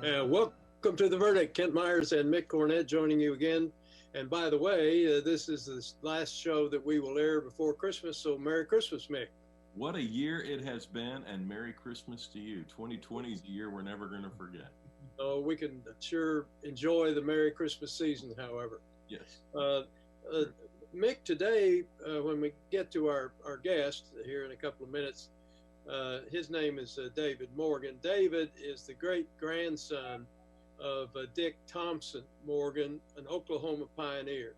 Welcome to The Verdict. Kent Meyers and Mick Cornett joining you again. And by the way, this is the last show that we will air before Christmas, so Merry Christmas, Mick. What a year it has been, and Merry Christmas to you. 2020 is a year we're never going to forget. Oh, we can sure enjoy the Merry Christmas season, however. Yes. Mick, today, when we get to our guest here in a couple of minutes, his name is David Morgan. David is the great-grandson of Dick Thompson Morgan, an Oklahoma pioneer.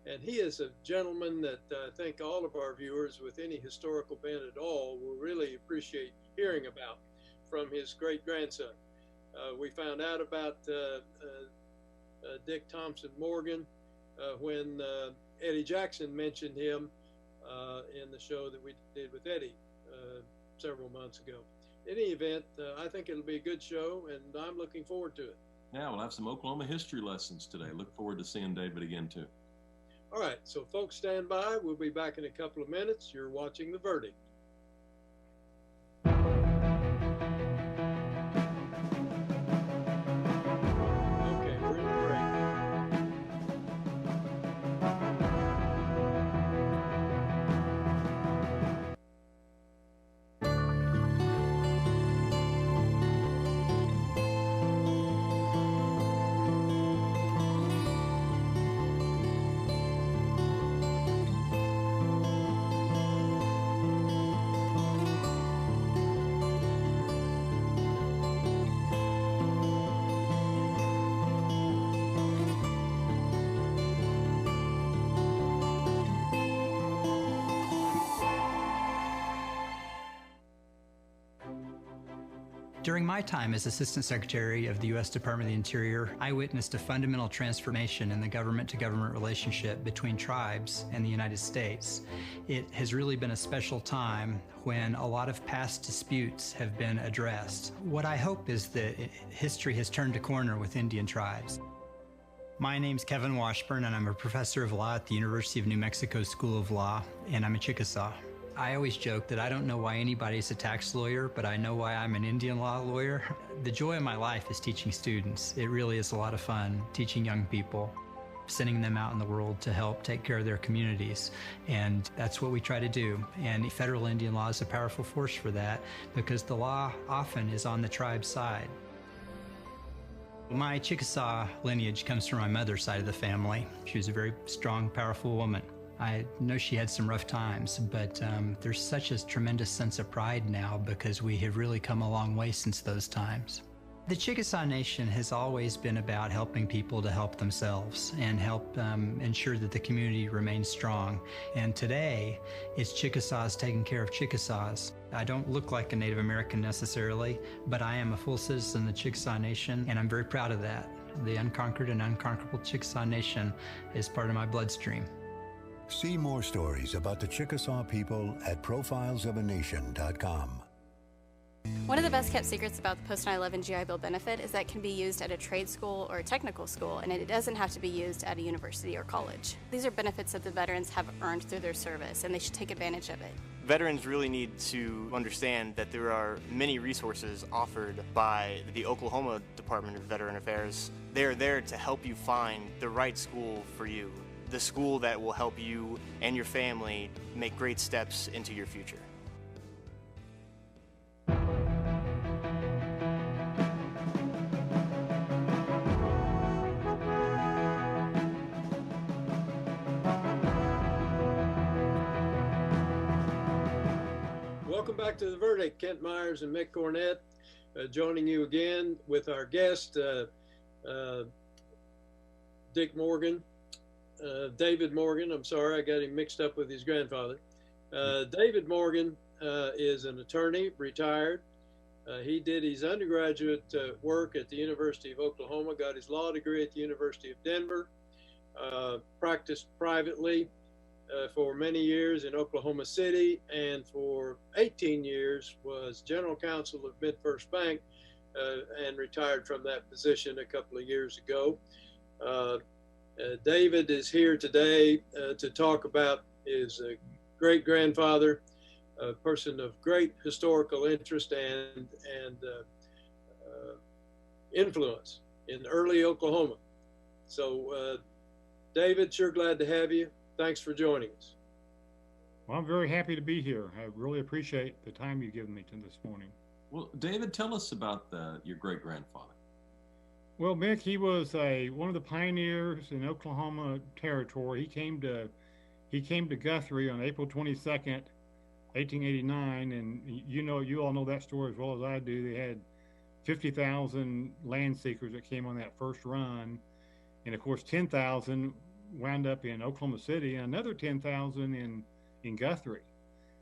And he is a gentleman that I think all of our viewers with any historical bent at all will really appreciate hearing about from his great-grandson. We found out about Dick Thompson Morgan when Eddie Jackson mentioned him in the show that we did with Eddie several months ago. In any event, I think it'll be a good show, and I'm looking forward to it. Yeah, we'll have some Oklahoma history lessons today. Look forward to seeing David again, too. All right, so folks, stand by. We'll be back in a couple of minutes. You're watching The Verdict. During my time as Assistant Secretary of the U.S. Department of the Interior, I witnessed a fundamental transformation in the government-to-government relationship between tribes and the United States. It has really been a special time when a lot of past disputes have been addressed. What I hope is that history has turned a corner with Indian tribes. My name's Kevin Washburn, and I'm a professor of law at the University of New Mexico School of Law, and I'm a Chickasaw. I always joke that I don't know why anybody's a tax lawyer, but I know why I'm an Indian law lawyer. The joy of my life is teaching students. It really is a lot of fun teaching young people, sending them out in the world to help take care of their communities. And that's what we try to do. And federal Indian law is a powerful force for that because the law often is on the tribe's side. My Chickasaw lineage comes from my mother's side of the family. She was a very strong, powerful woman. I know she had some rough times, but there's such a tremendous sense of pride now because we have really come a long way since those times. The Chickasaw Nation has always been about helping people to help themselves and help ensure that the community remains strong. And today, it's Chickasaws taking care of Chickasaws. I don't look like a Native American necessarily, but I am a full citizen of the Chickasaw Nation, and I'm very proud of that. The unconquered and unconquerable Chickasaw Nation is part of my bloodstream. See more stories about the Chickasaw people at profilesofA.nation.com. One of the best kept secrets about the post 9/11 GI Bill benefit is that it can be used at a trade school or a technical school, and it doesn't have to be used at a university or college. These are benefits that the veterans have earned through their service, and they should take advantage of it. Veterans really need to understand that there are many resources offered by the Oklahoma Department of Veteran Affairs. They're there to help you find the right school for you, the school that will help you and your family make great steps into your future. Welcome back to The Verdict. Kent Meyers and Mick Cornett joining you again with our guest, Dick Morgan. David Morgan, I'm sorry, I got him mixed up with his grandfather. David Morgan is an attorney, retired. He did his undergraduate work at the University of Oklahoma, got his law degree at the University of Denver, practiced privately for many years in Oklahoma City, and for 18 years was general counsel of MidFirst Bank and retired from that position a couple of years ago. David is here today to talk about his great-grandfather, a person of great historical interest and influence in early Oklahoma. So, David, sure glad to have you. Thanks for joining us. Well, I'm very happy to be here. I really appreciate the time you've given me this morning. Well, David, tell us about your great-grandfather. Well, Mick, he was one of the pioneers in Oklahoma Territory. He came to Guthrie on April 22nd, 1889, and you all know that story as well as I do. They had 50,000 land seekers that came on that first run, and of course 10,000 wound up in Oklahoma City, and another 10,000 in Guthrie.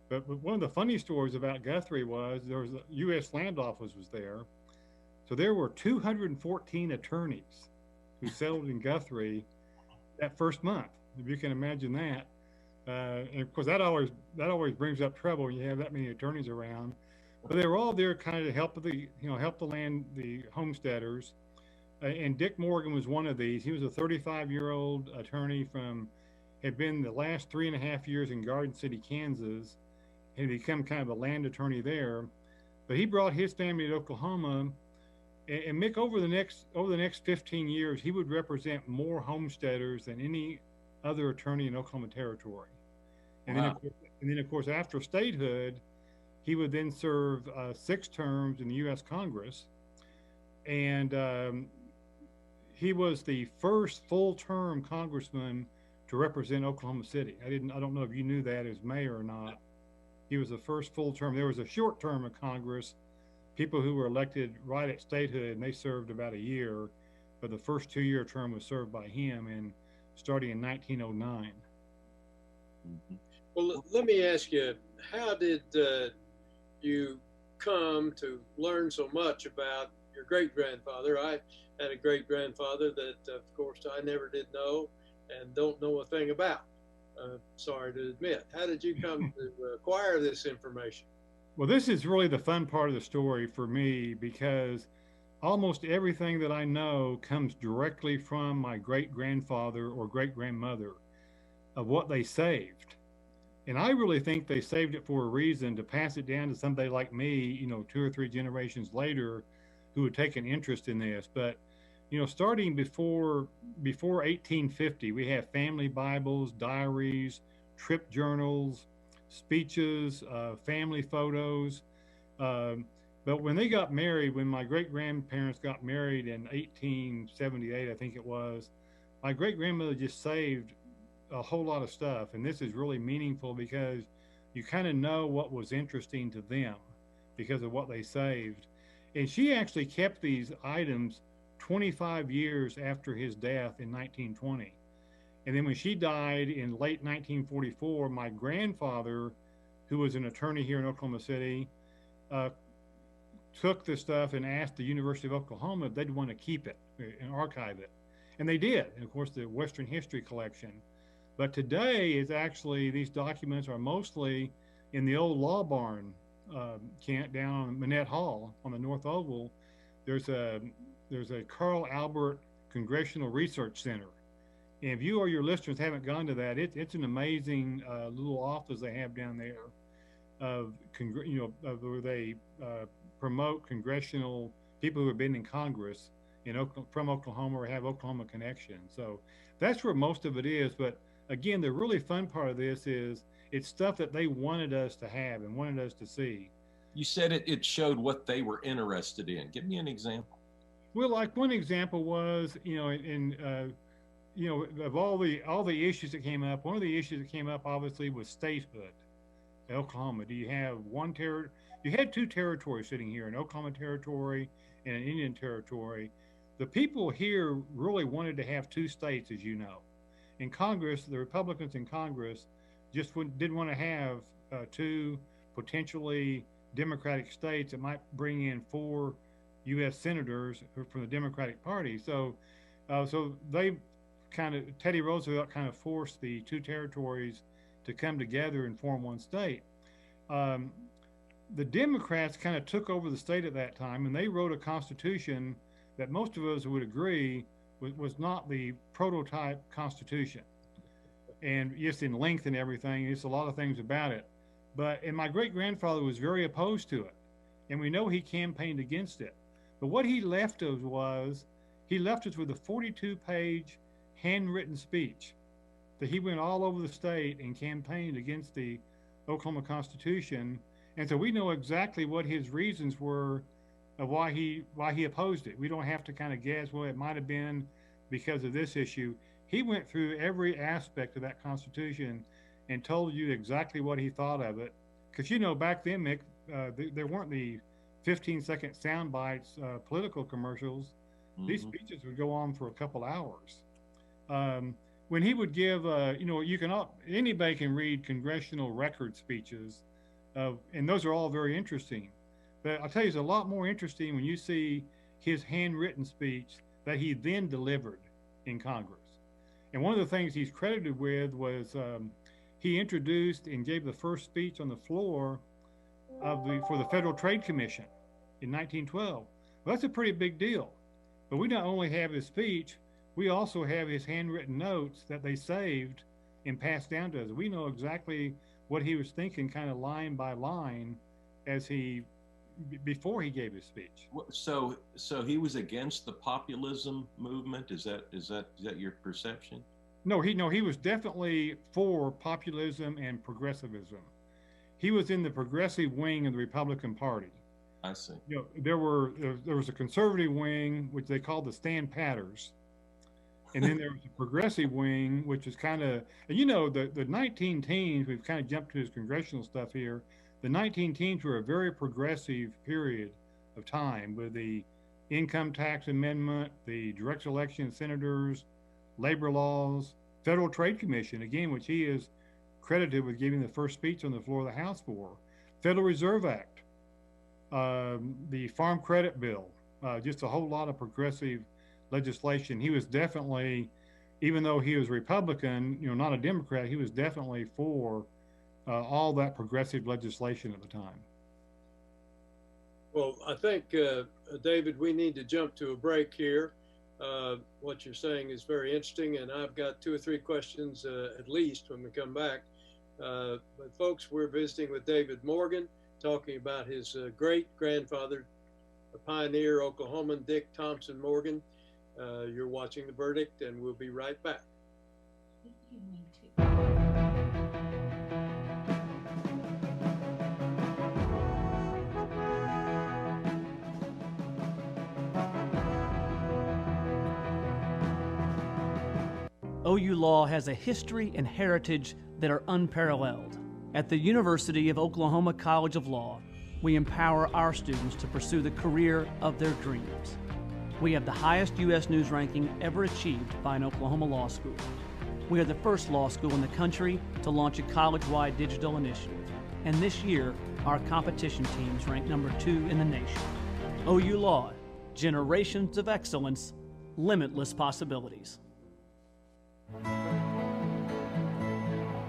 But one of the funny stories about Guthrie was there was a U.S. Land Office was there. So there were 214 attorneys who settled in Guthrie that first month. If you can imagine that. And of course that always brings up trouble when you have that many attorneys around. But they were all there kind of to help the homesteaders. And Dick Morgan was one of these. He was a 35-year-old attorney had been the last 3.5 years in Garden City, Kansas, and become kind of a land attorney there. But he brought his family to Oklahoma, and Mick, over the next 15 years, he would represent more homesteaders than any other attorney in Oklahoma Territory. And wow. then of course, after statehood, he would then serve 6 terms in the U.S. Congress, and he was the first full-term congressman to represent Oklahoma City. I don't know if you knew that as mayor or not. He was the first full term. There was a short term of Congress, people who were elected right at statehood, and they served about a year, but the first 2-year term was served by him, and starting in 1909. Mm-hmm. Well, let me ask you, how did you come to learn so much about your great-grandfather? I had a great-grandfather that, of course, I never did know and don't know a thing about. Sorry to admit. How did you come to acquire this information? Well, this is really the fun part of the story for me, because almost everything that I know comes directly from my great-grandfather or great-grandmother of what they saved. And I really think they saved it for a reason, to pass it down to somebody like me, 2 or 3 generations later, who would take an interest in this. But starting before 1850, we have family Bibles, diaries, trip journals, speeches, family photos. But when they got married, when my great-grandparents got married in 1878, I think it was, my great-grandmother just saved a whole lot of stuff. And this is really meaningful because you kind of know what was interesting to them because of what they saved. And she actually kept these items 25 years after his death in 1920. And then when she died in late 1944, my grandfather, who was an attorney here in Oklahoma City, took this stuff and asked the University of Oklahoma if they'd want to keep it and archive it. And they did, and of course, the Western History Collection. But today is actually, these documents are mostly in the old law barn, Kent, down on Manette Hall on the North Oval. There's a Carl Albert Congressional Research Center. And if you or your listeners haven't gone to that, it's an amazing little office they have down there where they promote congressional people who have been in Congress from Oklahoma or have Oklahoma connections. So that's where most of it is. But again, the really fun part of this is it's stuff that they wanted us to have and wanted us to see. You said it showed what they were interested in. Give me an example. Well, like one example was, of all the issues that came up, one of the issues that came up obviously was statehood in Oklahoma. Do you have you had 2 territories sitting here, an Oklahoma territory and an Indian territory. The people here really wanted to have 2 states, as you know. In Congress, the Republicans in Congress just didn't want to have 2 potentially Democratic states that might bring in 4 U.S. senators from the Democratic Party. So they Teddy Roosevelt kind of forced the 2 territories to come together and form 1 state. The Democrats kind of took over the state at that time, and they wrote a constitution that most of us would agree was not the prototype constitution. And just in length and everything, it's a lot of things about it. And my great-grandfather was very opposed to it. And we know he campaigned against it. But what he left us was, he left us with a 42-page handwritten speech that he went all over the state and campaigned against the Oklahoma Constitution. And so we know exactly what his reasons were of why he opposed it. We don't have to kind of guess, well, it might have been because of this issue. He went through every aspect of that Constitution and told you exactly what he thought of it. Because, you know, back then, Mick, there weren't the 15-second sound bites, political commercials. Mm-hmm. These speeches would go on for a couple hours. When he would give, you know, anybody can read congressional record speeches, and those are all very interesting. But I'll tell you, it's a lot more interesting when you see his handwritten speech that he then delivered in Congress. And one of the things he's credited with was he introduced and gave the first speech on the floor for the Federal Trade Commission in 1912. Well, that's a pretty big deal. But we not only have his speech, we also have his handwritten notes that they saved and passed down to us. We know exactly what he was thinking, kind of line by line, before he gave his speech. So he was against the populism movement. Is that your perception? No, he was definitely for populism and progressivism. He was in the progressive wing of the Republican Party. I see. You know, there was a conservative wing, which they called the Stand Patters, and then there was a progressive wing, which is kind of, you know, the 19 teens. We've kind of jumped to his congressional stuff here. The 19 teens were a very progressive period of time with the income tax amendment, the direct election of senators, labor laws, Federal Trade Commission, again, which he is credited with giving the first speech on the floor of the House for, Federal Reserve Act, the Farm Credit Bill, just a whole lot of progressive legislation. He was definitely, even though he was Republican, you know, not a Democrat, he was definitely for all that progressive legislation at the time. Well, I think, David, we need to jump to a break here. What you're saying is very interesting, and I've got 2 or 3 questions at least when we come back. But folks, we're visiting with David Morgan, talking about his great-grandfather, a pioneer Oklahoman, Dick Thompson Morgan. You're watching The Verdict, and we'll be right back. OU Law has a history and heritage that are unparalleled. At the University of Oklahoma College of Law, we empower our students to pursue the career of their dreams. We have the highest U.S. News ranking ever achieved by an Oklahoma law school. We are the first law school in the country to launch a college-wide digital initiative. And this year, our competition teams rank number 2 in the nation. OU Law, generations of excellence, limitless possibilities.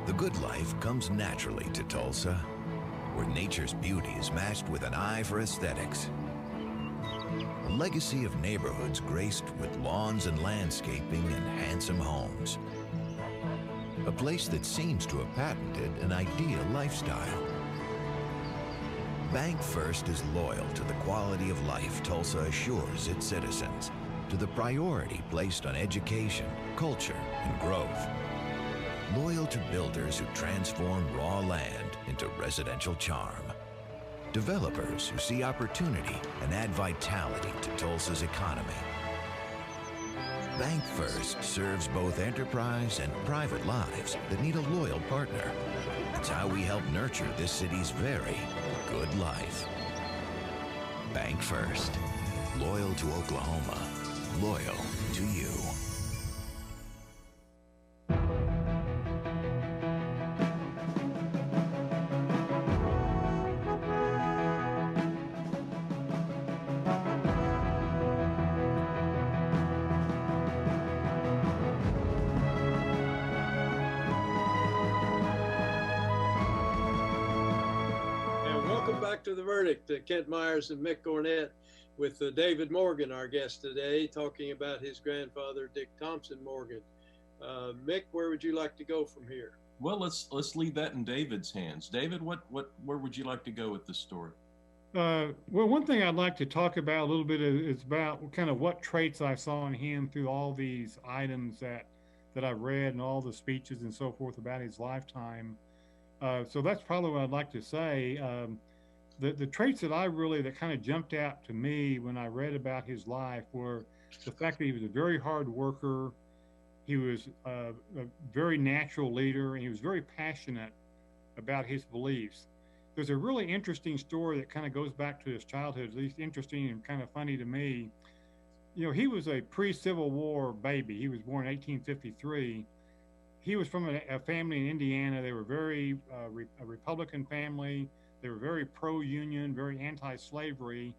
The good life comes naturally to Tulsa, where nature's beauty is matched with an eye for aesthetics. A legacy of neighborhoods graced with lawns and landscaping and handsome homes. A place that seems to have patented an ideal lifestyle. Bank First is loyal to the quality of life Tulsa assures its citizens, to the priority placed on education, culture, and growth. Loyal to builders who transform raw land into residential charm. Developers who see opportunity and add vitality to Tulsa's economy. Bank First serves both enterprise and private lives that need a loyal partner. It's how we help nurture this city's very good life. Bank First. Loyal to Oklahoma. Loyal to you. To The Verdict, Kent Meyers and Mick Cornett, with David Morgan, our guest today, talking about his grandfather, Dick Thompson Morgan. Mick, where would you like to go from here? Well, let's leave that in David's hands. David, where would you like to go with this story? Well, one thing I'd like to talk about a little bit is about kind of what traits I saw in him through all these items that I read and all the speeches and so forth about his lifetime. So that's probably what I'd like to say. The traits that kind of jumped out to me when I read about his life were the fact that he was a very hard worker. He was a very natural leader, and he was very passionate about his beliefs. There's a really interesting story that kind of goes back to his childhood, at least interesting and kind of funny to me. You know, he was a pre-Civil War baby. He was born in 1853. He was from a family in Indiana. They were a Republican family. They were very pro-union, very anti-slavery,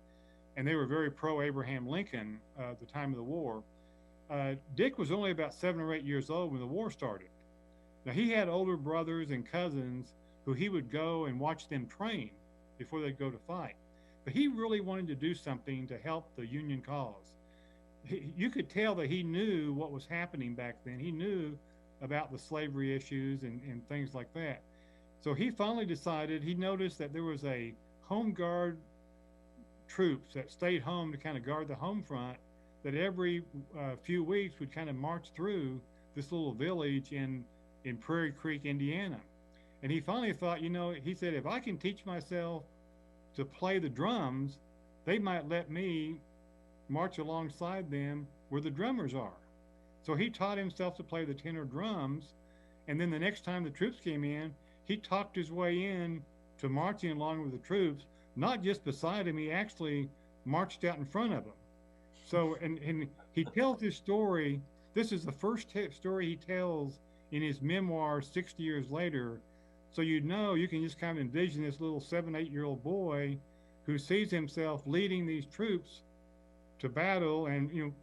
and they were very pro-Abraham Lincoln at the time of the war. Dick was only about 7 or 8 years old when the war started. Now, he had older brothers and cousins who he would go and watch them train before they'd go to fight. But he really wanted to do something to help the Union cause. You could tell that he knew what was happening back then. He knew about the slavery issues and things like that. So he finally decided, he noticed that there was a home guard troops that stayed home to kind of guard the home front, that every few weeks would kind of march through this little village in Prairie Creek, Indiana. And he finally thought, you know, he said, if I can teach myself to play the drums, they might let me march alongside them where the drummers are. So he taught himself to play the tenor drums. And then the next time the troops came in, he talked his way in to marching along with the troops, not just beside him, he actually marched out in front of them. So, and he tells this story. This is the first story he tells in his memoir 60 years later. So you can just kind of envision this little 7, 8-year-old boy who sees himself leading these troops to battle and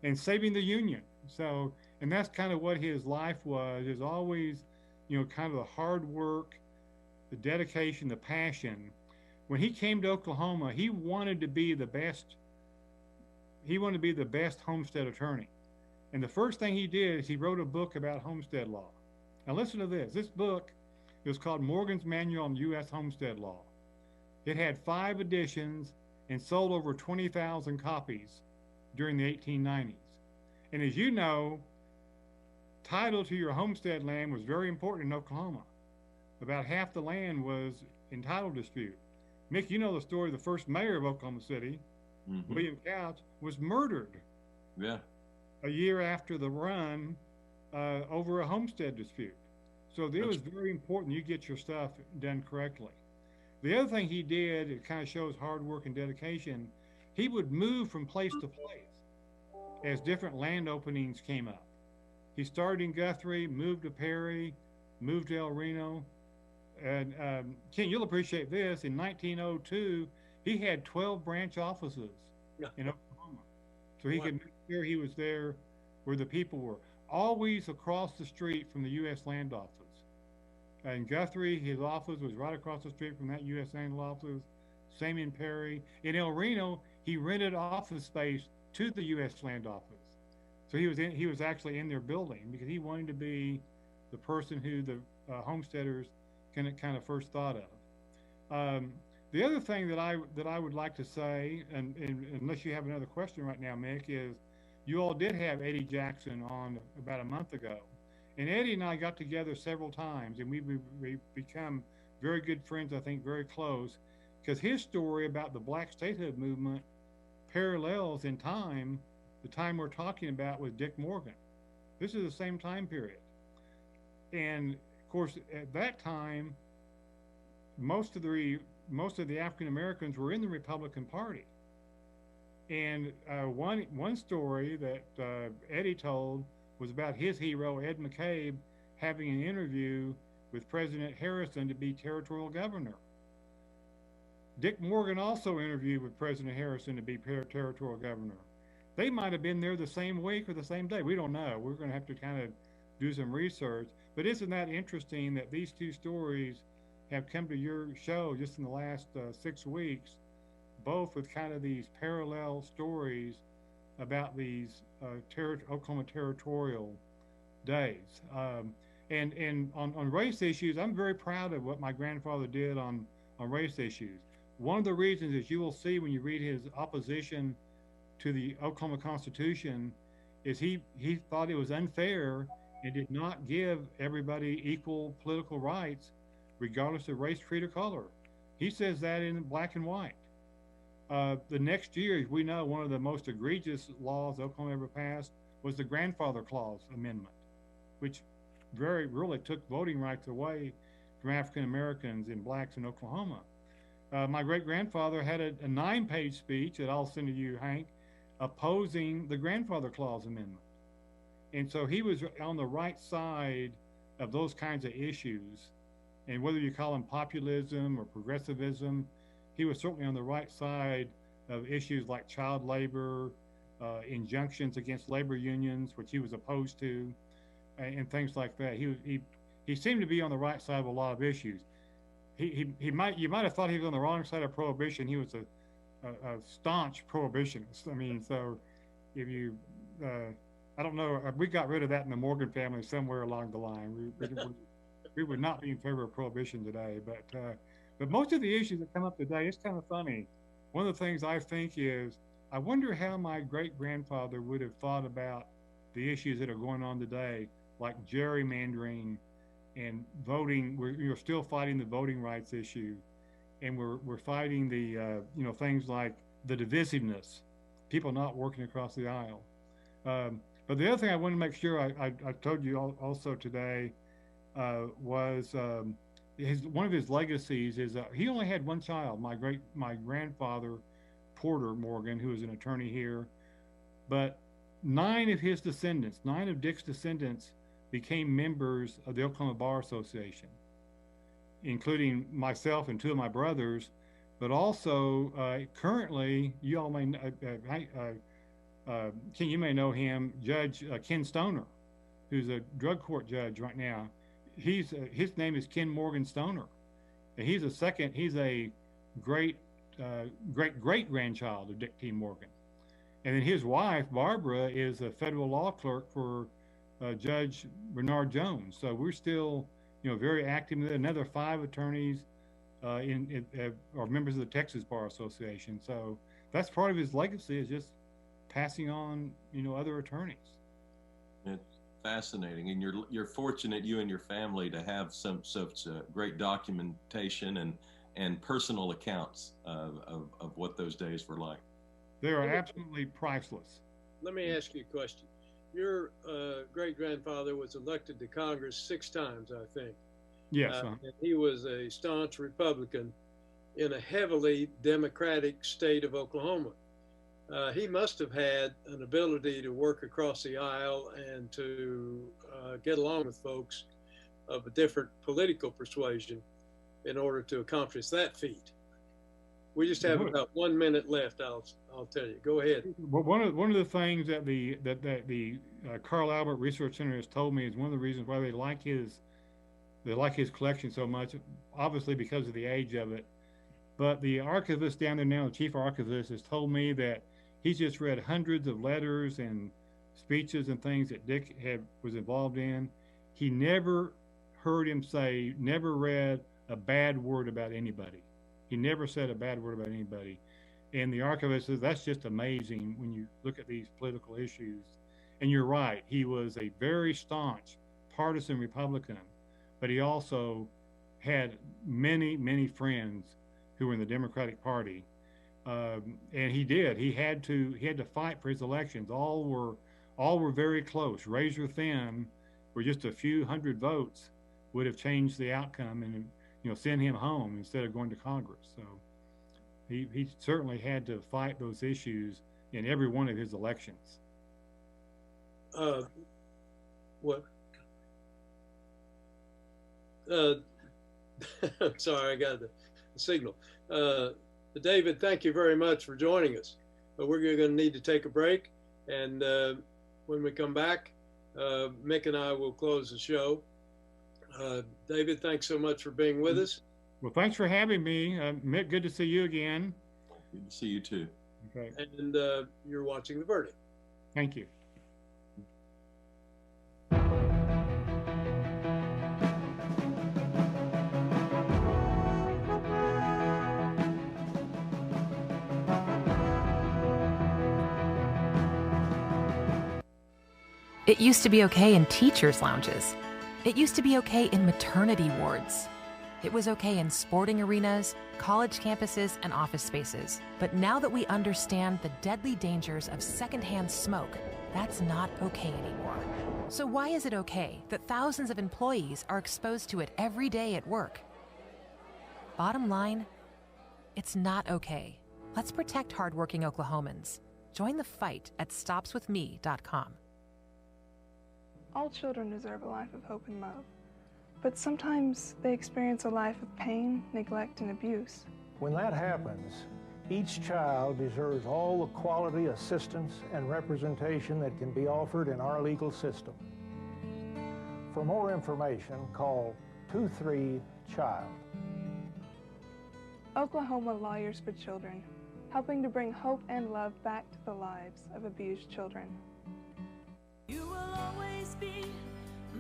and saving the Union. So, and that's kind of what his life was. Is always, kind of the hard work, the dedication, the passion. When he came to Oklahoma, he wanted to be the best. He wanted to be the best homestead attorney. And the first thing he did is he wrote a book about homestead law. Now listen to this. This book is called Morgan's Manual on U.S. Homestead Law. It had 5 editions and sold over 20,000 copies during the 1890s. And as you know, title to your homestead land was very important in Oklahoma. About half the land was in title dispute. Mick, you know the story of the first mayor of Oklahoma City, William Couch, was murdered. Yeah. A year after the run over a homestead dispute. So it was very important you get your stuff done correctly. The other thing he did, it kind of shows hard work and dedication, he would move from place to place as different land openings came up. He started in Guthrie, moved to Perry, moved to El Reno. And Ken, you'll appreciate this, in 1902, he had 12 branch offices in Oklahoma. So he could make sure he was there where the people were, always across the street from the U.S. Land Office. In Guthrie, his office was right across the street from that U.S. Land Office. Same in Perry. In El Reno, he rented office space to the U.S. Land Office. So he was actually in their building because he wanted to be the person who the homesteaders kind of first thought of. The other thing that I would like to say, and unless you have another question right now, Mick, is you all did have Eddie Jackson on about a month ago. And Eddie and I got together several times, and we've become very good friends, I think very close, because his story about the Black Statehood movement parallels in time the time we're talking about with Dick Morgan. This is the same time period. And of course, at that time, most of the African Americans were in the Republican Party. And one story that Eddie told was about his hero, Ed McCabe, having an interview with President Harrison to be territorial governor. Dick Morgan also interviewed with President Harrison to be territorial governor. They might have been there the same week or the same day. We don't know. We're going to have to kind of do some research. But isn't that interesting that these two stories have come to your show just in the last 6 weeks, both with kind of these parallel stories about these Oklahoma territorial days. And on race issues, I'm very proud of what my grandfather did on race issues. one of the reasons is you will see when you read his opposition to the Oklahoma Constitution is he thought it was unfair and did not give everybody equal political rights regardless of race, creed, or color. He says that in black and white. The next year, as we know, one of the most egregious laws Oklahoma ever passed was the Grandfather Clause Amendment, which really took voting rights away from African Americans and blacks in Oklahoma. My great-grandfather had a 9-page speech that I'll send to you, Hank, opposing the Grandfather Clause Amendment. And so he was on the right side of those kinds of issues. And whether you call him populism or progressivism, he was certainly on the right side of issues like child labor, injunctions against labor unions, which he was opposed to, and things like that. He seemed to be on the right side of a lot of issues. You might have thought he was on the wrong side of prohibition. He was a staunch prohibitionist. I mean, so if you, I don't know, we got rid of that in the Morgan family somewhere along the line. We would not be in favor of prohibition today, but most of the issues that come up today, it's kind of funny. One of the things I think is, I wonder how my great-grandfather would have thought about the issues that are going on today, like gerrymandering and voting. We're still fighting the voting rights issue, and we're fighting the things like the divisiveness, people not working across the aisle. But the other thing I want to make sure I told you also today was one of his legacies is he only had one child. My grandfather, Porter Morgan, who was an attorney here, but 9 of Dick's descendants became members of the Oklahoma Bar Association, including myself and 2 of my brothers, but also currently, you all may Ken, you may know him, Judge Ken Stoner, who's a drug court judge right now. His name is Ken Morgan Stoner, and he's a great grandchild of Dick T. Morgan. And then his wife, Barbara, is a federal law clerk for Judge Bernard Jones. So we're still, very active. Another 5 attorneys are members of the Texas Bar Association. So that's part of his legacy, is just passing on, other attorneys. It's fascinating, and you're fortunate, you and your family, to have such great documentation and personal accounts of what those days were like. They are absolutely priceless. Let me ask you a question. Your great-grandfather was elected to Congress 6 times, I think. Yes. And he was a staunch Republican in a heavily Democratic state of Oklahoma. He must have had an ability to work across the aisle and to get along with folks of a different political persuasion in order to accomplish that feat. We just have about 1 minute left. I'll tell you. Go ahead. Well, one of the things that the Carl Albert Research Center has told me is one of the reasons why they like his collection so much, obviously because of the age of it. But the archivist down there now, the chief archivist, has told me that he's just read hundreds of letters and speeches and things that Dick was involved in. He never heard him never read a bad word about anybody. He never said a bad word about anybody. And the archivist says that's just amazing when you look at these political issues. And you're right, he was a very staunch partisan Republican, but he also had many, many friends who were in the Democratic Party. And he had to fight for his elections. All were very close, razor thin, where just a few hundred votes would have changed the outcome and send him home instead of going to Congress. So he certainly had to fight those issues in every one of his elections. What? Sorry, I got the signal. David, thank you very much for joining us. We're going to need to take a break, and when we come back, Mick and I will close the show. David, thanks so much for being with us. Well, thanks for having me. Mick, good to see you again. Good to see you too. Okay. And you're watching The Verdict. Thank you. It used to be okay in teachers' lounges. It used to be okay in maternity wards. It was okay in sporting arenas, college campuses, and office spaces. But now that we understand the deadly dangers of secondhand smoke, that's not okay anymore. So why is it okay that thousands of employees are exposed to it every day at work? Bottom line, it's not okay. Let's protect hardworking Oklahomans. Join the fight at stopswithme.com. All children deserve a life of hope and love. But sometimes they experience a life of pain, neglect, and abuse. When that happens, each child deserves all the quality assistance and representation that can be offered in our legal system. For more information, call 23-CHILD. Oklahoma Lawyers for Children, helping to bring hope and love back to the lives of abused children. You will always be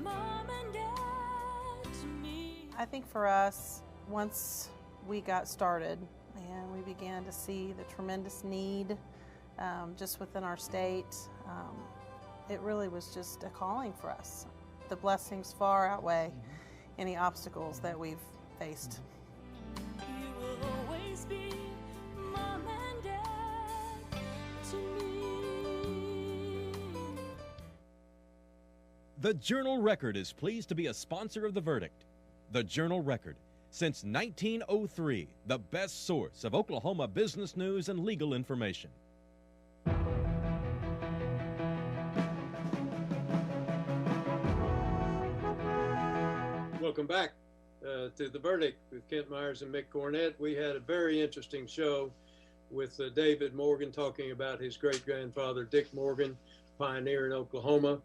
Mom and Dad. I think for us, once we got started and we began to see the tremendous need just within our state, it really was just a calling for us. The blessings far outweigh any obstacles that we've faced. You will always be Mom and Dad to me. The Journal-Record is pleased to be a sponsor of The Verdict. The Journal-Record, since 1903, the best source of Oklahoma business news and legal information. Welcome back to The Verdict with Kent Meyers and Mick Cornett. We had a very interesting show with David Morgan talking about his great-grandfather, Dick Morgan, pioneer in Oklahoma.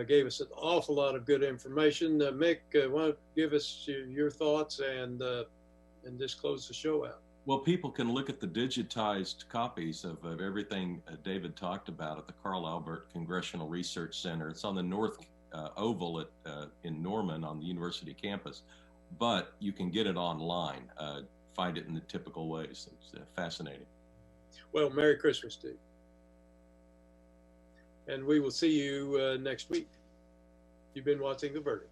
Gave us an awful lot of good information. Mick, why don't you give us your thoughts and just close the show out? Well, people can look at the digitized copies of everything David talked about at the Carl Albert Congressional Research Center. It's on the North Oval in Norman on the university campus, but you can get it online, find it in the typical ways. It's fascinating. Well, Merry Christmas to you. And we will see you next week. You've been watching The Verdict.